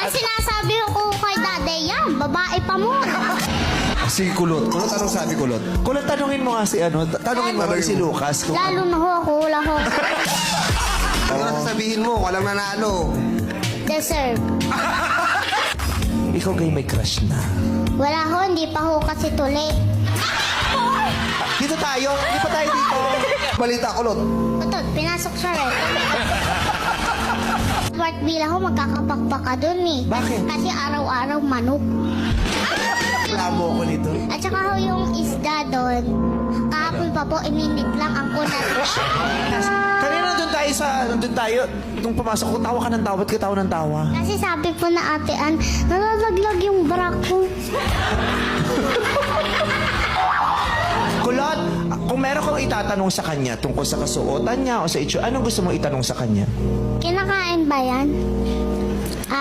Ang sinasabi ko kay Daday yan, babae pa mo. Si Kulot. Kulot, anong sabi Kulot? Kulot, tanungin mo nga si ano, tanungin mo si Lucas. Kung Lalo na ho ako, wala ho. Ano na sasabihin mo? Walang nanalo. Deserve. ikaw gay may crush na. Wala ho, hindi pa ho kasi tuli. Dito tayo, hindi pa tayo dito. Balita, Kulot. Otot, pinasok siya rin. Smart bila ho, magkakapakpak ka dun eh. Bakit? Kasi araw-araw manok. Labo ko nito. At saka ho yung isda doon, kahapon pa po, ininit lang ang kunat. Kanina nandun tayo, nung pumasok ko, tawa ka ng tawa, ba't ka tawa ng tawa? Kasi sabi po na Ate Ann, nalalaglag yung bra ko. Kulot, kung meron kang itatanong sa kanya tungkol sa kasuotan niya o sa itsura, anong gusto mo itanong sa kanya? Kinakain ba yan?